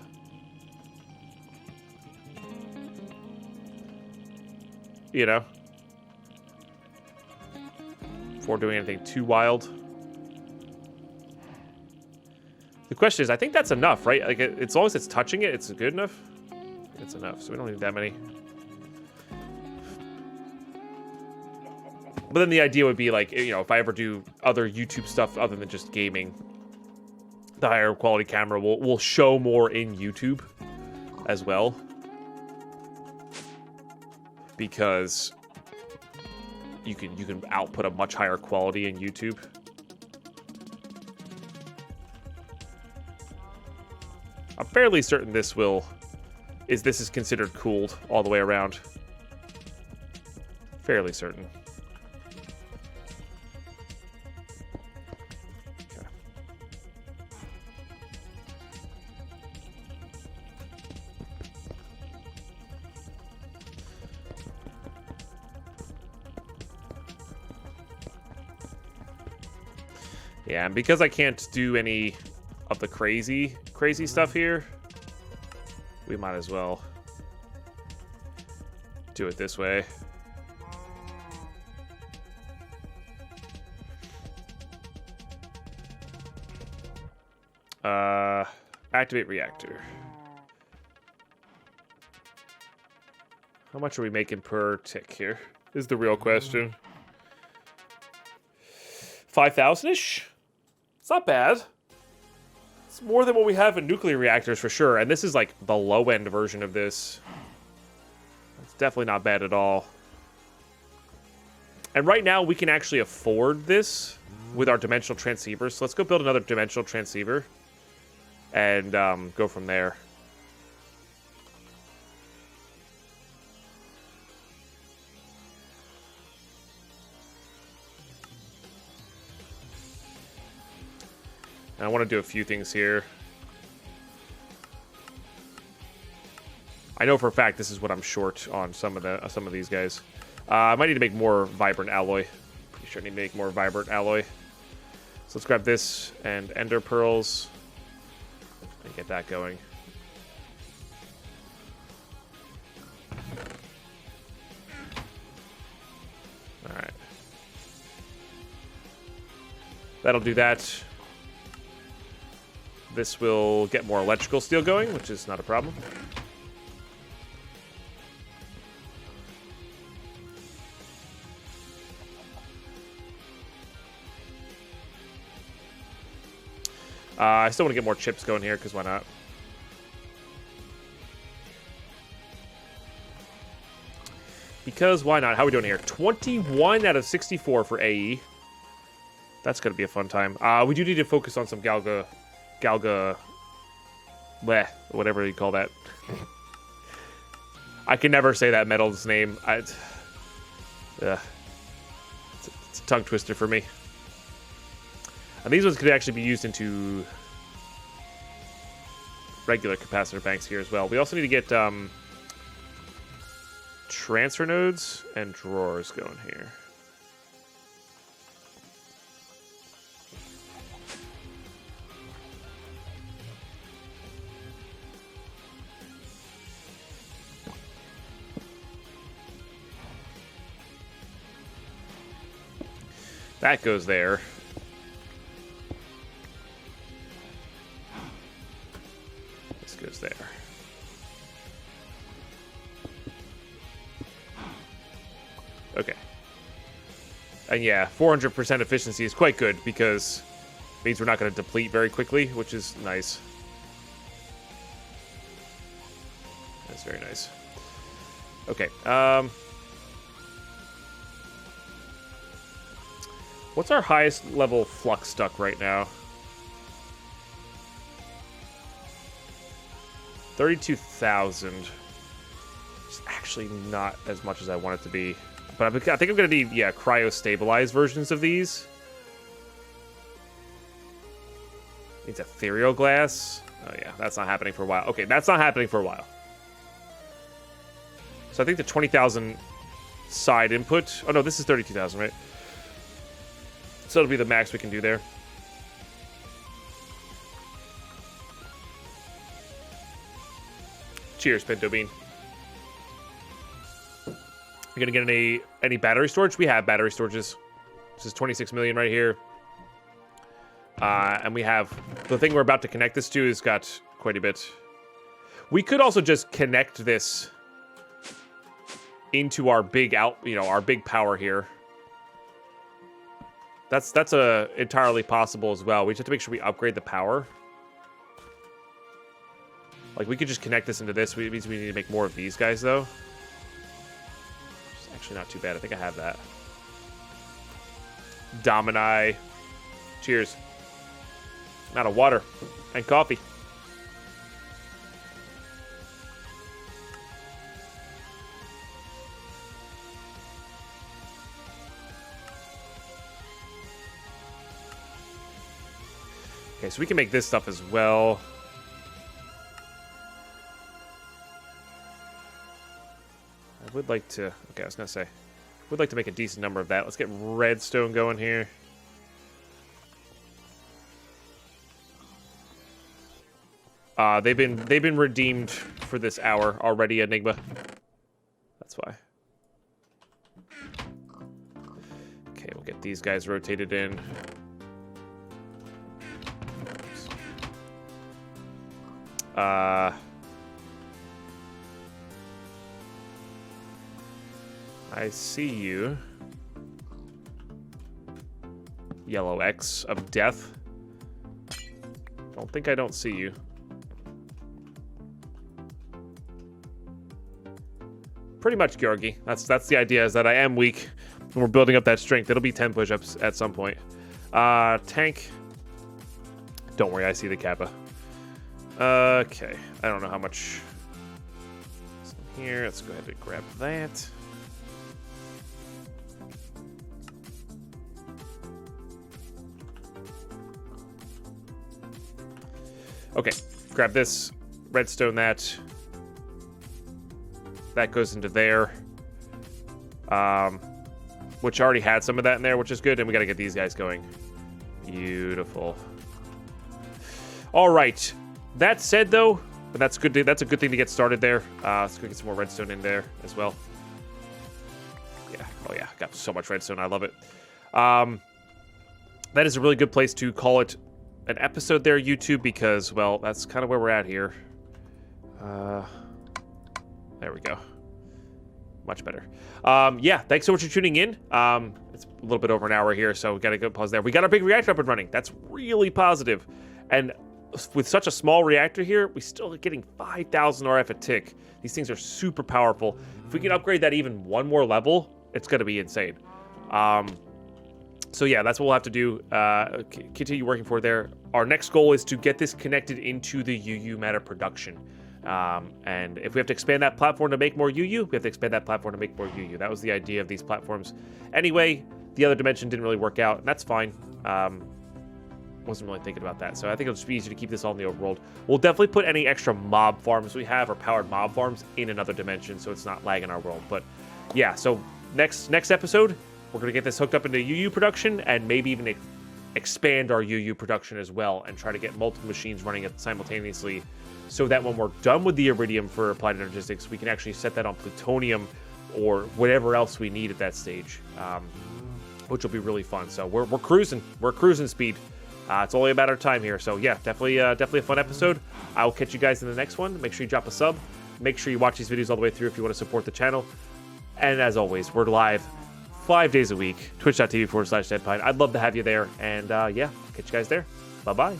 A: You know? Before doing anything too wild. The question is, I think that's enough, right? Like, as long as it's touching it, it's good enough. It's enough, so we don't need that many. But then the idea would be, like, you know, if I ever do other YouTube stuff other than just gaming, the higher quality camera will show more in YouTube as well, because you can output a much higher quality in YouTube. I'm fairly certain this is considered cooled all the way around. Fairly certain. Yeah, and because I can't do any of the crazy stuff here, we might as well do it this way. Activate reactor. How much are we making per tick here? Is the real question. 5,000-ish? It's not bad. It's more than what we have in nuclear reactors for sure. And this is like the low-end version of this. It's definitely not bad at all. And right now we can actually afford this with our dimensional transceivers. So let's go build another dimensional transceiver and go from there. And I want to do a few things here. I know for a fact this is what I'm short on some of these guys. I might need to make more vibrant alloy. Pretty sure I need to make more vibrant alloy. So let's grab this and ender pearls and get that going. All right. That'll do that. This will get more electrical steel going, which is not a problem. I still want to get more chips going here, because why not? Because why not? How are we doing here? 21 out of 64 for AE. That's going to be a fun time. We do need to focus on some Galga, bleh, whatever you call that. I can never say that metal's name. It's a tongue twister for me. And these ones could actually be used into regular capacitor banks here as well. We also need to get transfer nodes and drawers going here. That goes there. This goes there. Okay. And yeah, 400% efficiency is quite good because it means we're not going to deplete very quickly, which is nice. That's very nice. Okay. What's our highest level flux stuck right now? 32,000. It's actually not as much as I want it to be. But I think I'm going to need, yeah, cryo-stabilized versions of these. Needs ethereal glass. Oh, yeah, that's not happening for a while. Okay, that's not happening for a while. So I think the 20,000 side input... Oh, no, this is 32,000, right? So it'll be the max we can do there. Cheers, Pinto Bean. You're gonna get any battery storage? We have battery storages. This is 26 million right here. And we have the thing we're about to connect this to has got quite a bit. We could also just connect this into our big our big power here. That's entirely possible as well. We just have to make sure we upgrade the power. Like, we could just connect this into this. It means we need to make more of these guys, though. It's actually not too bad. I think I have that. Domini. Cheers. I'm out of water and coffee. Okay, so we can make this stuff as well. I would like to... Okay, I was going to say. Would like to make a decent number of that. Let's get redstone going here. They've been redeemed for this hour already, Enigma. That's why. Okay, we'll get these guys rotated in. I see you. Yellow X of death. Don't think I don't see you. Pretty much, Georgi. That's the idea, is that I am weak and we're building up that strength. It'll be 10 push-ups at some point. Tank. Don't worry, I see the Kappa. Okay, I don't know how much is in here. Let's go ahead and grab that. Okay, grab this, redstone that. That goes into there. Which already had some of that in there, which is good, and we gotta get these guys going. Beautiful. All right. That said, though, and that's good. That's a good thing to get started there. Let's go get some more redstone in there as well. Yeah. Oh yeah. Got so much redstone. I love it. That is a really good place to call it an episode there, YouTube, because, well, that's kind of where we're at here. There we go. Much better. Yeah. Thanks so much for tuning in. It's a little bit over an hour here, so we got to go pause there. We got our big reactor up and running. That's really positive. And with such a small reactor here, we still are getting 5,000 RF a tick. These things are super powerful. If we can upgrade that even one more level, it's going to be insane. So yeah, that's what we'll have to do. Continue working for there. Our next goal is to get this connected into the UU matter production. And if we have to expand that platform to make more UU, we have to expand that platform to make more UU. That was the idea of these platforms. Anyway, the other dimension didn't really work out, and that's fine. Wasn't really thinking about that. So I think it'll just be easy to keep this all in the overworld. We'll definitely put any extra mob farms we have or powered mob farms in another dimension so it's not lagging our world. But yeah, so next episode, we're going to get this hooked up into UU production and maybe even expand our UU production as well and try to get multiple machines running it simultaneously so that when we're done with the iridium for applied energistics, we can actually set that on plutonium or whatever else we need at that stage, which will be really fun. So we're cruising. We're cruising speed. It's only about our time here. So yeah, definitely a fun episode. I will catch you guys in the next one. Make sure you drop a sub. Make sure you watch these videos all the way through if you want to support the channel. And as always, we're live 5 days a week, twitch.tv/Deadpine. I'd love to have you there. And yeah, catch you guys there. Bye-bye.